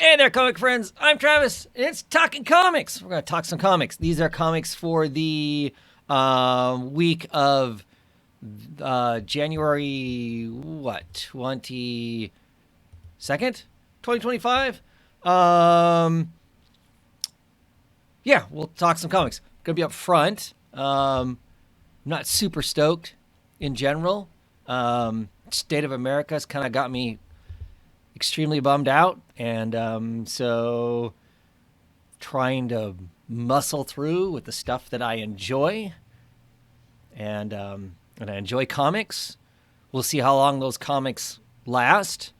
Hey there, comic friends. I'm Travis, and it's Talking Comics. We're going to talk some comics. These are comics for the week of January, 22nd, 2025? Yeah, we'll talk some comics. Going to be up front. Not super stoked in general. State of America's kind of got me extremely bummed out, and so trying to muscle through with the stuff that I enjoy, and I enjoy comics. We'll see how long those comics last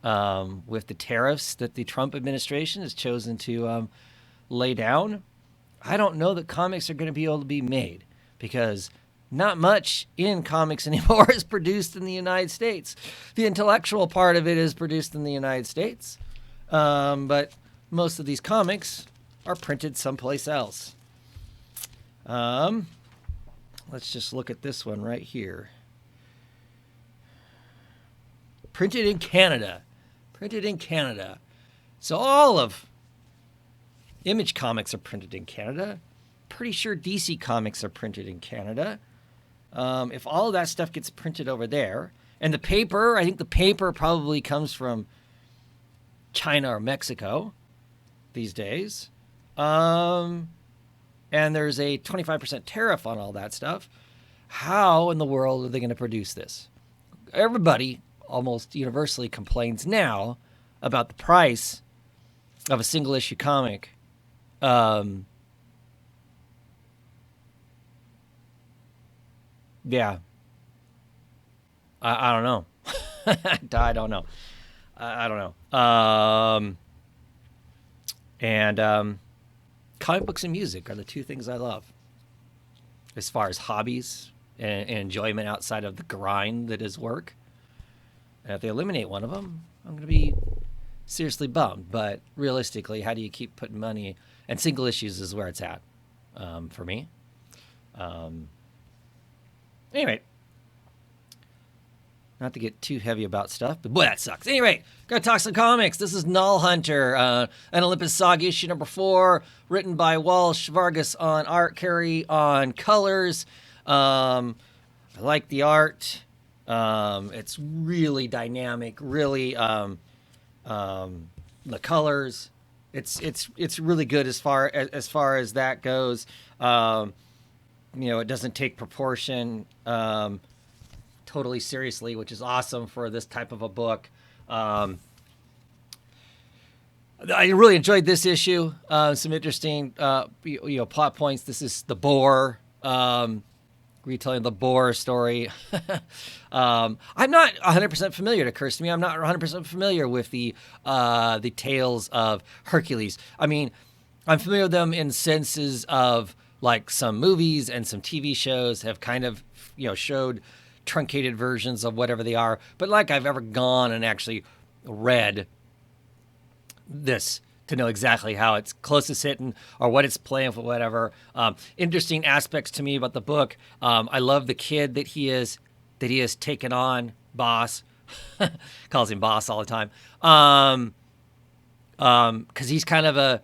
with the tariffs that the Trump administration has chosen to lay down. I don't know that comics are going to be able to be made because not much in comics anymore is produced in the United States. The intellectual part of it is produced in the United States, but most of these comics are printed someplace else. Let's just look at this one right here. Printed in Canada. Printed in Canada. So all of Image Comics are printed in Canada. Pretty sure DC Comics are printed in Canada. If all of that stuff gets printed over there, and the paper, I think the paper probably comes from China or Mexico these days, and there's a 25% tariff on all that stuff, how in the world are they going to produce this? Everybody almost universally complains now about the price of a single issue comic. Yeah. I don't know. I don't know. I don't know. And comic books and music are the two things I love as far as hobbies and enjoyment outside of the grind that is work. And if they eliminate one of them, I'm going to be seriously bummed. But realistically, how do you keep putting money? And single issues is where it's at for me. Anyway, not to get too heavy about stuff, but boy, that sucks. Anyway, gotta talk some comics. This is Nullhunter, an Olympus Saga issue number 4, written by Walsh, Vargas on art, Carey on colors. I like the art. It's really dynamic, really, the colors. It's really good as far as that goes. It doesn't take proportion totally seriously, which is awesome for this type of a book. I really enjoyed this issue. Some interesting, plot points. This is the Boar, retelling the Boar story. I'm not 100% familiar, to curse me. I'm not 100% familiar with the tales of Hercules. I mean, I'm familiar with them in senses of like some movies and some TV shows have kind of, showed truncated versions of whatever they are. But like I've ever gone and actually read this to know exactly how it's close to hitting or what it's playing for, whatever. Interesting aspects to me about the book. I love the kid that he is taken on, Boss. Calls him Boss all the time. 'Cause he's kind of a,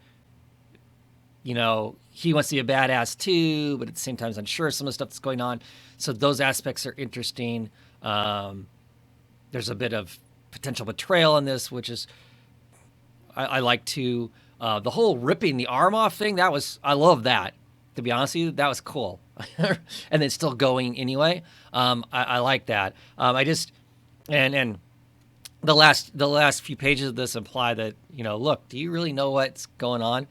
he wants to be a badass too, but at the same time is unsure of some of the stuff that's going on. So those aspects are interesting. There's a bit of potential betrayal in this, which is, I like to, the whole ripping the arm off thing, I love that. To be honest with you, that was cool. And then still going anyway. I like that. And the last few pages of this imply that, look, do you really know what's going on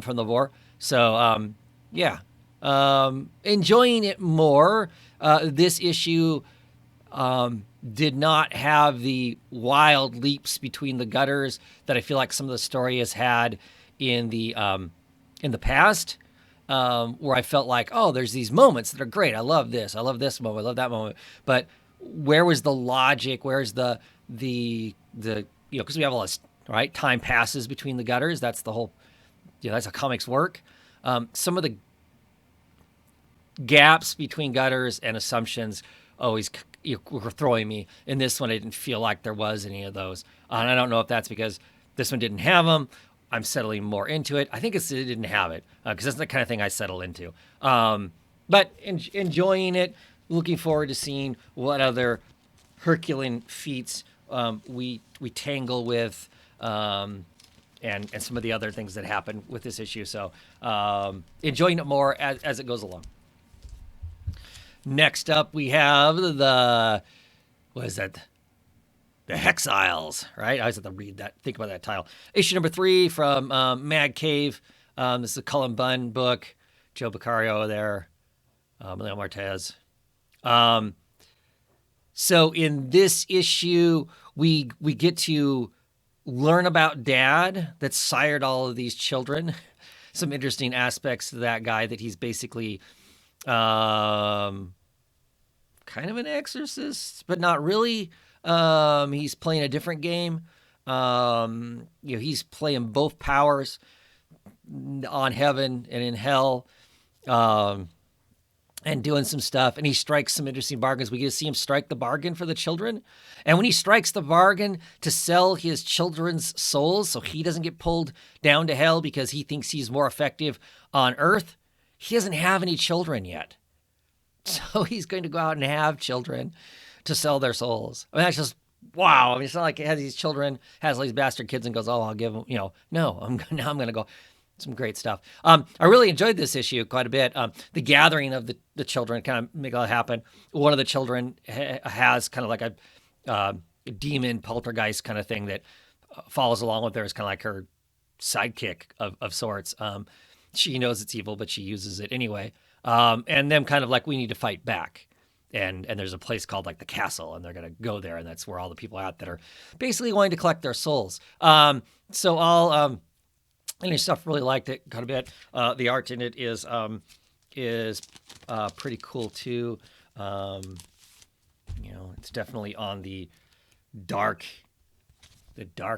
from the war? So, yeah, enjoying it more. This issue did not have the wild leaps between the gutters that I feel like some of the story has had in the past, where I felt like, oh, there's these moments that are great. I love this. I love this moment. I love that moment. But where was the logic? Where's the because we have all this, right? Time passes between the gutters. That's the whole, that's how comics work. Some of the gaps between gutters and assumptions always were throwing me. In this one, I didn't feel like there was any of those. And I don't know if that's because This one didn't have them. I'm settling more into it. I think it didn't have it because that's the kind of thing I settle into. But enjoying it. Looking forward to seeing what other Herculean feats we tangle with, and some of the other things that happen with this issue. So enjoying it more as it goes along. Next up, we have what is that? The Hexiles, right? I always have to think about that title. Issue number 3 from Mad Cave. This is a Cullen Bunn book. Joe Beccario there. Leo Martez. So in this issue, we get to learn about Dad that sired all of these children. Some interesting aspects to that guy, that he's basically kind of an exorcist, but not really. He's playing a different game. He's playing both powers on heaven and in hell, and doing some stuff. And he strikes some interesting bargains. We get to see him strike the bargain for the children. And when he strikes the bargain to sell his children's souls so he doesn't get pulled down to hell because he thinks he's more effective on Earth, he doesn't have any children yet. So he's going to go out and have children to sell their souls. I mean, that's just, wow. I mean, it's not like it has these children, has all these bastard kids and goes, oh, I'll give them, no, I'm going to go. Some great stuff. I really enjoyed this issue quite a bit. The gathering of the children kind of make that happen. One of the children has kind of like a demon poltergeist kind of thing that follows along with her. It's kind of like her sidekick of sorts. She knows it's evil, but she uses it anyway. And them kind of like, we need to fight back. And there's a place called like the castle, and they're going to go there, and that's where all the people are at that are basically wanting to collect their souls. So all any stuff, really liked it quite a bit. The art in it is pretty cool too. It's definitely on the dark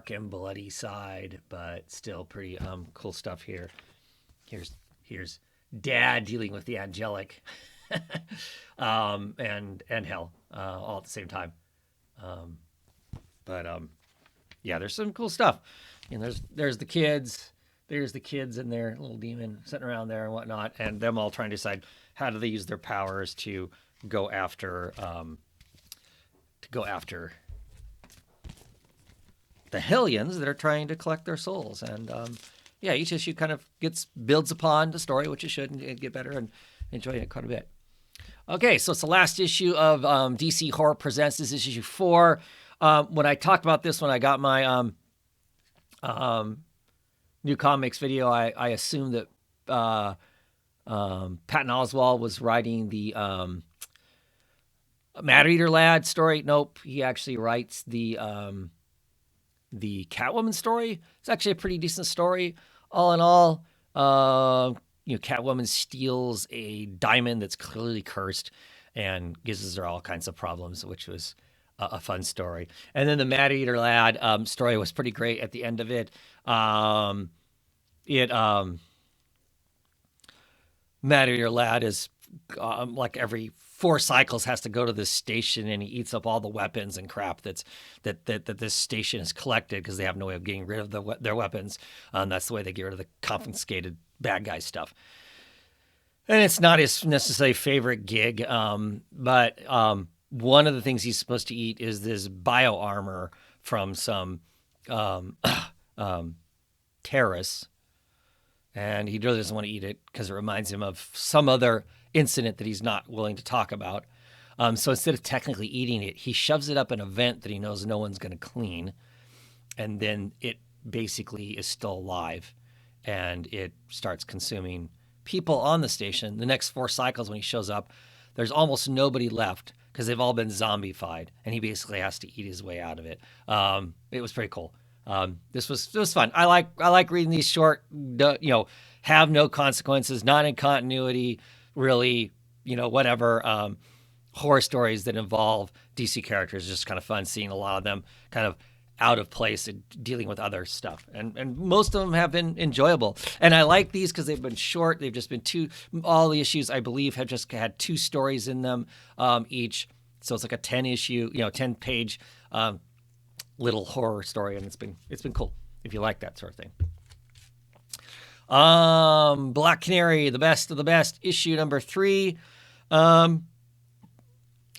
and bloody side, but still pretty cool stuff here. Here's Dad dealing with the angelic. And hell, all at the same time. Yeah, there's some cool stuff. And there's the kids. There's the kids and their little demon sitting around there and whatnot, and them all trying to decide how do they use their powers to go after the Hellions that are trying to collect their souls. And each issue kind of builds upon the story, which it should, and get better, and enjoying it quite a bit. Okay, so it's the last issue of DC Horror Presents. This is issue 4. When I talked about this, when I got my new comics video, I assumed that Patton Oswalt was writing the Matter Eater Lad story. Nope, he actually writes the Catwoman story. It's actually a pretty decent story, all in all. Catwoman steals a diamond that's clearly cursed and gives her all kinds of problems, which was a fun story. And then the Matter Eater Lad story was pretty great at the end of it. Matter Eater Lad is like every 4 cycles has to go to this station, and he eats up all the weapons and crap that this station has collected because they have no way of getting rid of their weapons. That's the way they get rid of the confiscated bad guy stuff. And it's not his necessarily favorite gig, but one of the things he's supposed to eat is this bio armor from some terrorists, and he really doesn't want to eat it because it reminds him of some other incident that he's not willing to talk about. So instead of technically eating it, he shoves it up an event that he knows no one's going to clean, and then it basically is still alive, and it starts consuming people on the station. The next 4 cycles when he shows up, there's almost nobody left because they've all been zombified, and he basically has to eat his way out of it. It was pretty cool. This was fun. I like reading these short, have no consequences, not in continuity, really, whatever, horror stories that involve DC characters. Just kind of fun seeing a lot of them kind of out of place and dealing with other stuff. And most of them have been enjoyable. And I like these because they've been short. They've just been all the issues, I believe, have just had 2 stories in them each. So it's like a 10 page little horror story. And it's been cool. if you like that sort of thing. Black Canary, the best of the best, issue number 3. I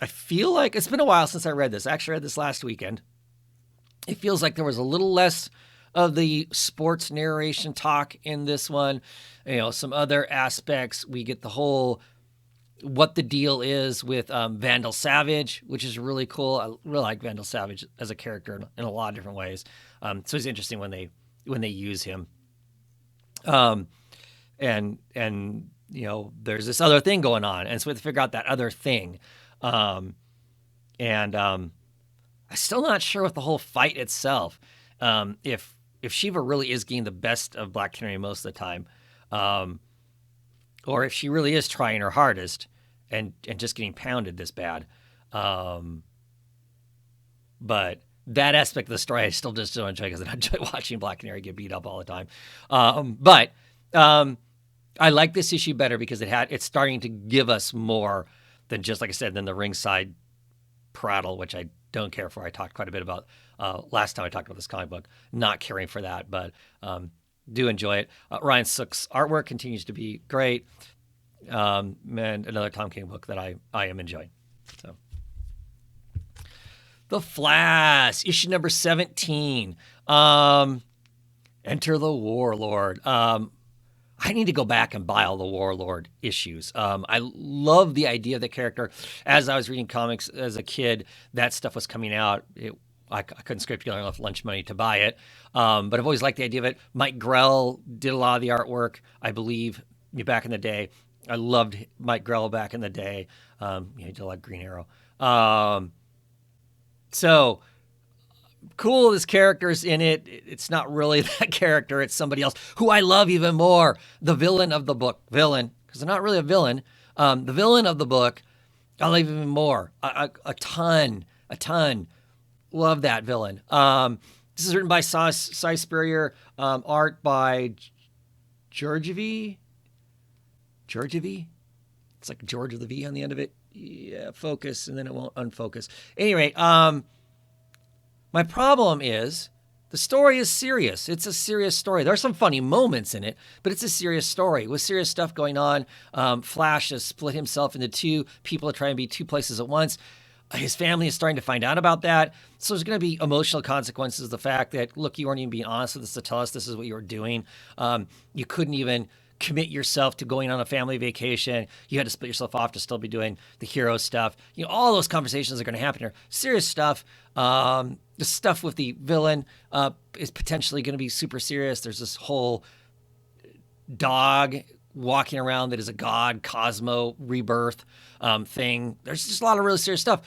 feel like it's been a while since I read this. I actually read this last weekend. It feels like there was a little less of the sports narration talk in this one. Some other aspects. We get the whole what the deal is with Vandal Savage, which is really cool. I really like Vandal Savage as a character in a lot of different ways. So it's interesting when they use him. And there's this other thing going on, and so we have to figure out that other thing. I'm still not sure with the whole fight itself. If Shiva really is getting the best of Black Canary most of the time, or if she really is trying her hardest and just getting pounded this bad. But that aspect of the story I still just don't enjoy, because I enjoy watching Black Canary get beat up all the time. But I like this issue better because it's starting to give us more than just, like I said, than the ringside prattle, which I don't care for. I talked quite a bit about last time I talked about this comic book, not caring for that, but do enjoy it. Ryan Sook's artwork continues to be great, and another Tom King book that I am enjoying. So, The Flash, issue number 17. Enter the Warlord. I need to go back and buy all the Warlord issues. I love the idea of the character. As I was reading comics as a kid, that stuff was coming out. I couldn't scrape together enough lunch money to buy it. But I've always liked the idea of it. Mike Grell did a lot of the artwork, I believe, back in the day. I loved Mike Grell back in the day. He did a lot of Green Arrow. So cool, this character's in it. It's not really that character. It's somebody else who I love even more. The villain of the book. Villain, because they're not really a villain. The villain of the book, I love even more. A ton. Love that villain. This is written by Cy Spurrier, art by Georgievy. It's like George with a V on the end of it. Yeah, focus, and then it won't unfocus. Anyway, my problem is the story is serious. It's a serious story. There are some funny moments in it, but it's a serious story with serious stuff going on. Flash has split himself into two. People are trying to be two places at once. His family is starting to find out about that. So there's going to be emotional consequences. The fact that, look, you weren't even being honest with us to tell us this is what you were doing. You couldn't even commit yourself to going on a family vacation. You had to split yourself off to still be doing the hero stuff. All those conversations are going to happen here. Serious stuff. The stuff with the villain is potentially going to be super serious. There's this whole dog walking around that is a god, Cosmo rebirth thing. There's just a lot of really serious stuff.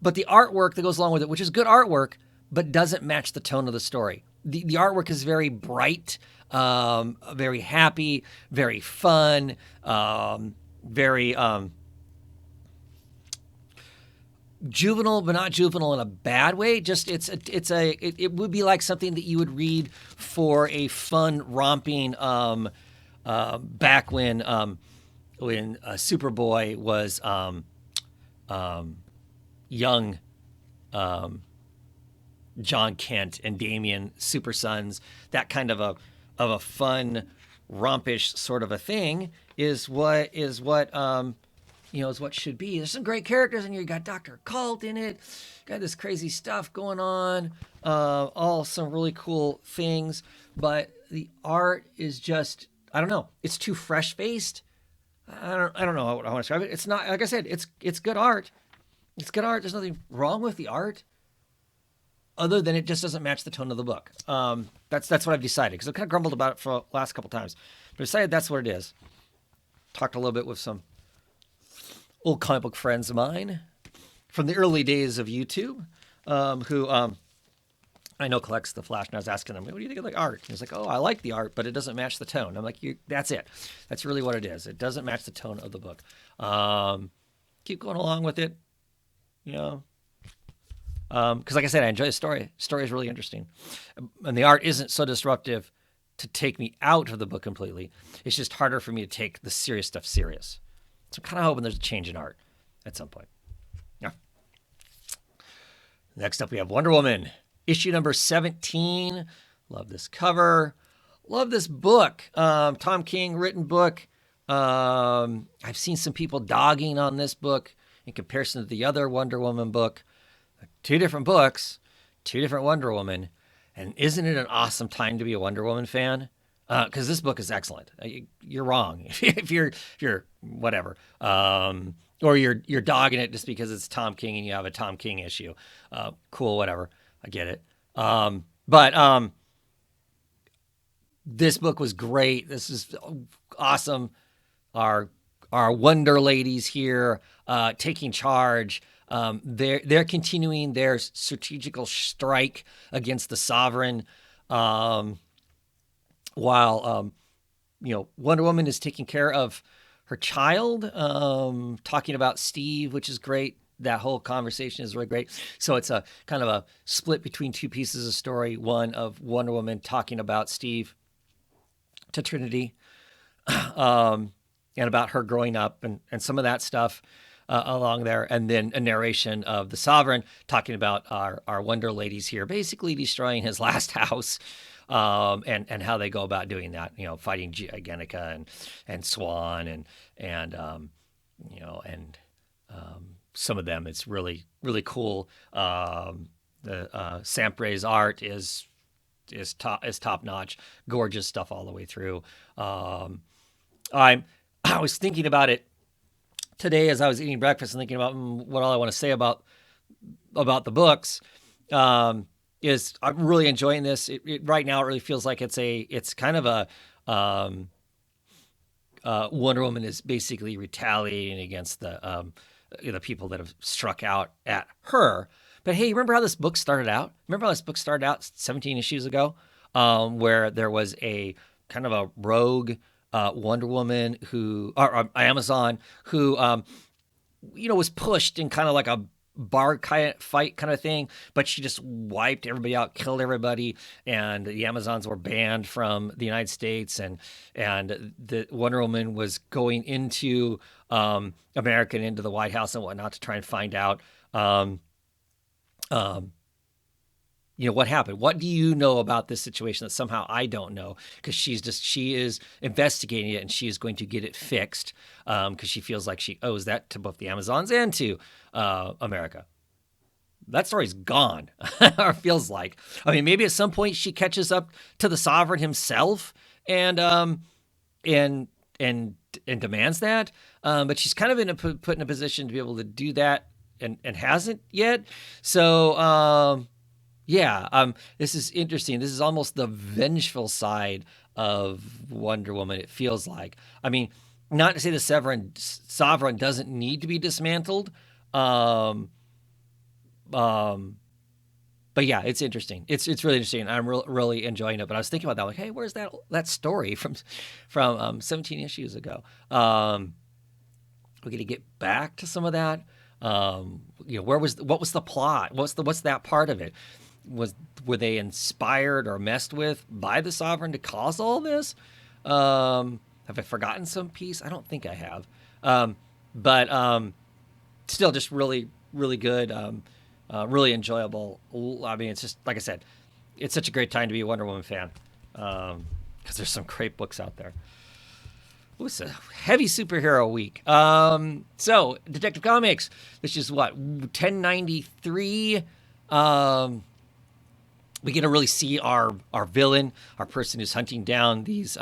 But the artwork that goes along with it, which is good artwork, but doesn't match the tone of the story. The artwork is very bright, very happy, very fun, very juvenile, but not juvenile in a bad way. Just it would be like something that you would read for a fun, romping back when Superboy was young John Kent and Damian Super Sons. That kind of a fun, rompish sort of a thing is what should be. There's some great characters in here. You got Dr. Cult in it. Got this crazy stuff going on. All some really cool things. But the art is just, I don't know. It's too fresh-faced. I don't know how I want to describe it. It's not, like I said, it's good art. It's good art. There's nothing wrong with the art, other than it just doesn't match the tone of the book. That's what I've decided, because I've kind of grumbled about it for the last couple times. But I decided that's what it is. Talked a little bit with some old comic book friends of mine from the early days of YouTube, who I know collects the Flash, and I was asking them, what do you think of the art? And he's like, oh, I like the art, but it doesn't match the tone. I'm like, that's it. That's really what it is. It doesn't match the tone of the book. Keep going along with it, because like I said, I enjoy the story. The story is really interesting. And the art isn't so disruptive to take me out of the book completely. It's just harder for me to take the serious stuff serious. So I'm kind of hoping there's a change in art at some point. Yeah. Next up, we have Wonder Woman, issue number 17. Love this cover. Love this book. Tom King written book. I've seen some people dogging on this book in comparison to the other Wonder Woman book. 2 different books, 2 different Wonder Woman. And isn't it an awesome time to be a Wonder Woman fan? Because this book is excellent. You're wrong if you're whatever, or you're dogging it just because it's Tom King and you have a Tom King issue. Cool, whatever. I get it. But this book was great. This is awesome. Our Wonder Ladies here taking charge. They're continuing their strategical strike against the Sovereign, while Wonder Woman is taking care of her child, talking about Steve, which is great. That whole conversation is really great. So it's a kind of a split between 2 pieces of story. One of Wonder Woman talking about Steve to Trinity, and about her growing up and some of that stuff along there. And then a narration of the Sovereign talking about our Wonder Ladies here, basically destroying his last house, and how they go about doing that, fighting Genica and Swan and some of them. It's really, really cool. The Sampre's art is top notch, gorgeous stuff all the way through. I was thinking about it today as I was eating breakfast and thinking about what all I want to say about the books. Is I'm really enjoying this. Right now, it really feels like it's kind of a Wonder Woman is basically retaliating against the people that have struck out at her. But hey, remember how this book started out? Remember how this book started out 17 issues ago, where there was a kind of a rogue Wonder Woman or Amazon who was pushed in kind of like a bar fight kind of thing, but she just wiped everybody out, killed everybody, and the Amazons were banned from the United States, and the Wonder Woman was going into America and into the White House and whatnot to try and find out what happened. What do you know about this situation that somehow I don't know? Because she is investigating it, and she is going to get it fixed, because she feels like she owes that to both the Amazons and to America. That story's gone, or feels like. I mean, maybe at some point she catches up to the Sovereign himself and demands that, but she's kind of put in a position to be able to do that, and hasn't yet. So. This is interesting. This is almost the vengeful side of Wonder Woman, it feels like. I mean, not to say the Sovereign doesn't need to be dismantled. But yeah, it's interesting. It's really interesting. I'm really enjoying it. But I was thinking about that, like, hey, where's that story from 17 issues ago? We're gonna get back to some of that. What was the plot? What's that part of it? Were they inspired or messed with by the Sovereign to cause all this? Have I forgotten some piece? I don't think I have. But still, just really, really good, really enjoyable. I mean, it's just like I said, it's such a great time to be a Wonder Woman fan, because there's some great books out there. Ooh, it's a heavy superhero week. So Detective Comics, this is 1093. We get to really see our villain, our person who's hunting down these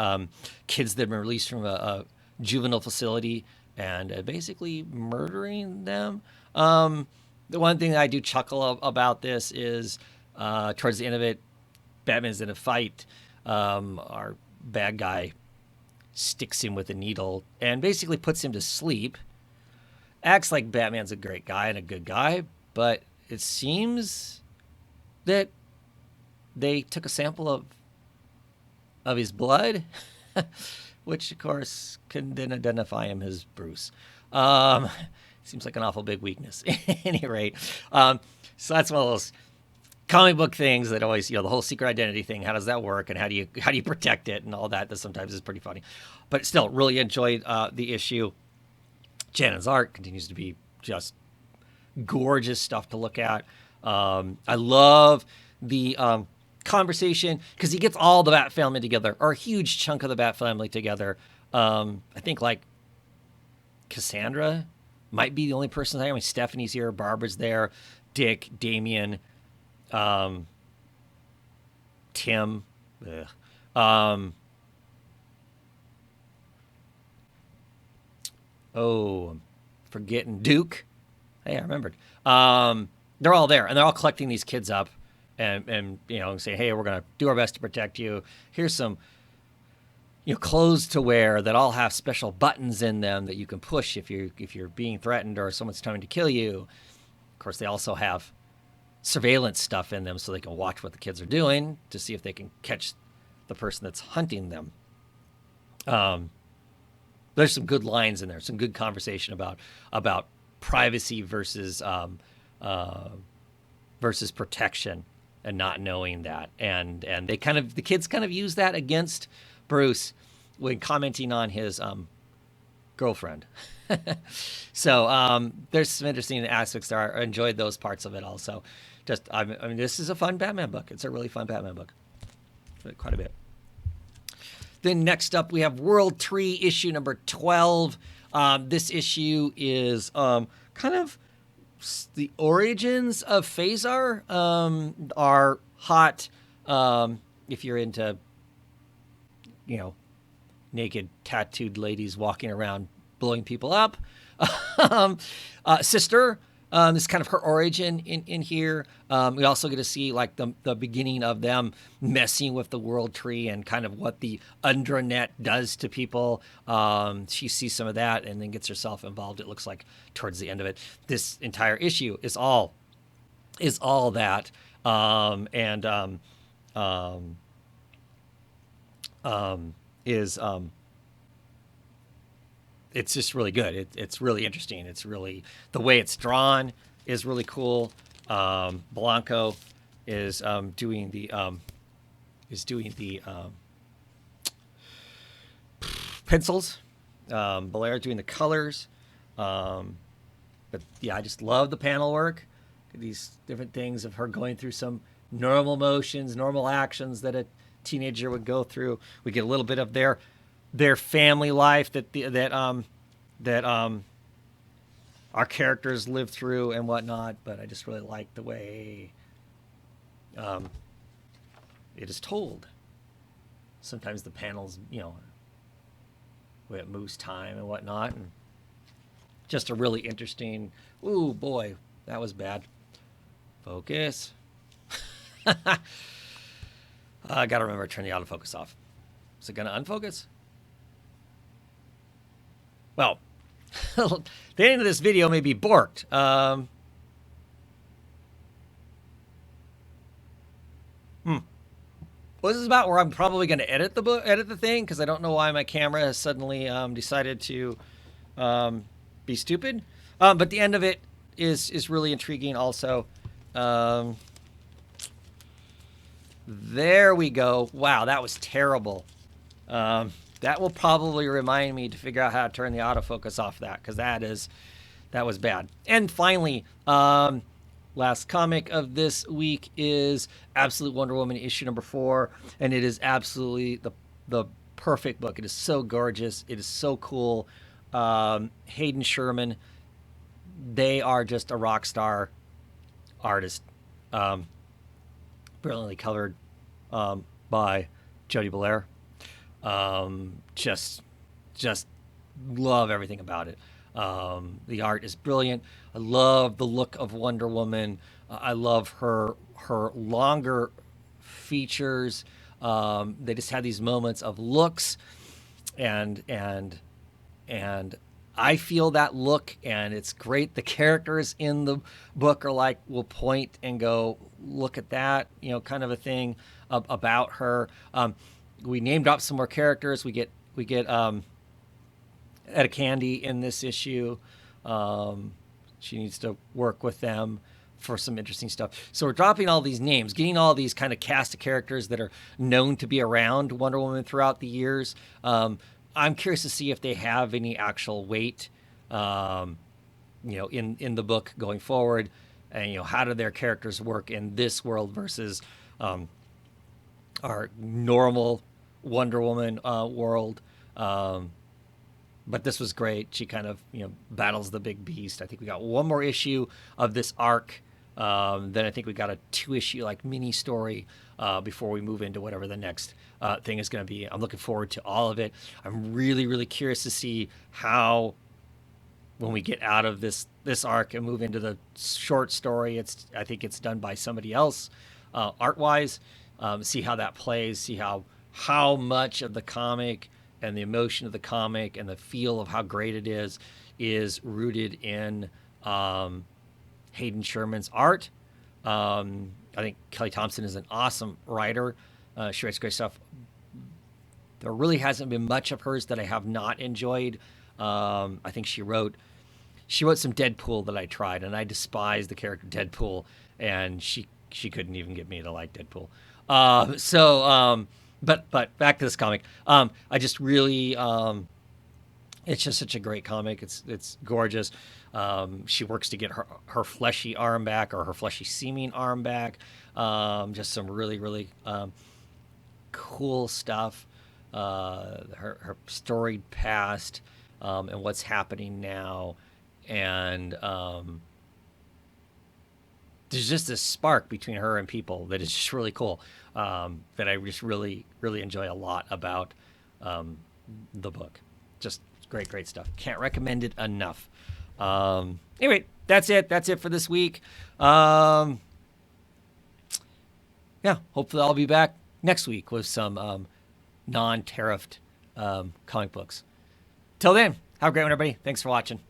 kids that have been released from a juvenile facility and basically murdering them. The one thing that I do chuckle about this is towards the end of it, Batman's in a fight. Our bad guy sticks him with a needle and basically puts him to sleep. Acts like Batman's a great guy and a good guy, but it seems that they took a sample of his blood, which of course can then identify him as Bruce. Seems like an awful big weakness. At any rate, so that's one of those comic book things that always, the whole secret identity thing. How does that work, and how do you protect it, and all that? That sometimes is pretty funny, but still, really enjoyed the issue. Shannon's art continues to be just gorgeous stuff to look at. I love the conversation, because he gets all the Bat family together, or a huge chunk of the Bat family together. I think like Cassandra might be the only person there. I mean, Stephanie's here, Barbara's there, Dick, Damien, Tim. I'm forgetting Duke. Hey, I remembered. They're all there, and they're all collecting these kids up, and say, hey, we're gonna do our best to protect you. Here's some clothes to wear that all have special buttons in them that you can push if you're being threatened or someone's trying to kill you. Of course, they also have surveillance stuff in them so they can watch what the kids are doing to see if they can catch the person that's hunting them. There's some good lines in there, some good conversation about privacy versus protection and not knowing that, and the kids kind of use that against Bruce when commenting on his girlfriend. So there's some interesting aspects there. I enjoyed those parts of it also. This is a fun Batman book. It's a really fun Batman book. Quite a bit. Then next up, we have Worldtree issue number 12. This issue is kind of the origins of Phasar are hot if you're into, naked, tattooed ladies walking around blowing people up. Sister, this is kind of her origin in here. We also get to see like the beginning of them messing with the Worldtree and kind of what the Undra-net does to people. She sees some of that and then gets herself involved, it looks like, towards the end of it. This entire issue is all that. It's just really good. It's really interesting. It's really, the way it's drawn is really cool. Blanco is doing the pencils. Belair doing the colors. But yeah, I just love the panel work. These different things of her going through some normal motions, normal actions that a teenager would go through. We get a little bit of their family life that our characters live through and whatnot. But I just really like the way it is told. Sometimes the panels, the way it moves time and whatnot, and just a really interesting. Ooh boy, that was bad. Focus. I gotta remember to turn the autofocus off. Is it gonna unfocus? Well, the end of this video may be borked. Well, this is about where I'm probably going to edit the thing, because I don't know why my camera has suddenly decided to be stupid. But the end of it is really intriguing also. There we go. Wow, that was terrible. That will probably remind me to figure out how to turn the autofocus off that, because that was bad. And finally, last comic of this week is Absolute Wonder Woman issue number 4, and it is absolutely the perfect book. It is so gorgeous. It is so cool. Hayden Sherman, they are just a rock star artist. Brilliantly colored by Jody Belair. Just love everything about it. The art is brilliant. I love the look of Wonder Woman. I love her longer features. They just have these moments of looks, and I feel that look, and it's great. The characters in the book are like, will point and go, look at that, kind of a thing about her. We named up some more characters. We get Etta Candy in this issue. She needs to work with them for some interesting stuff. So we're dropping all these names, getting all these kind of cast of characters that are known to be around Wonder Woman throughout the years. I'm curious to see if they have any actual weight, in the book going forward, and how do their characters work in this world versus our normal Wonder Woman world. Um, but this was great. She kind of battles the big beast. I think we got one more issue of this arc. Then I think we got a 2-issue like mini story before we move into whatever the next thing is going to be. I'm looking forward to all of it. I'm really, really curious to see how, when we get out of this arc and move into the short story, I think it's done by somebody else, art wise. See how that plays. See how much of the comic and the emotion of the comic and the feel of how great it is rooted in Hayden Sherman's art. I think Kelly Thompson is an awesome writer. She writes great stuff. There really hasn't been much of hers that I have not enjoyed. I think she wrote some Deadpool that I tried, and I despise the character Deadpool, and she couldn't even get me to like Deadpool. But back to this comic. I just really, it's just such a great comic. It's gorgeous. She works to get her fleshy arm back, or her fleshy seeming arm back. Just some really, really cool stuff. Her storied past, and what's happening now. And there's just this spark between her and people that is just really cool, that I just really, really enjoy a lot about the book. Just great stuff. Can't recommend it enough. Anyway, that's it. That's it for this week. Yeah, hopefully I'll be back next week with some non-tariffed comic books. Till then, have a great one, everybody. Thanks for watching.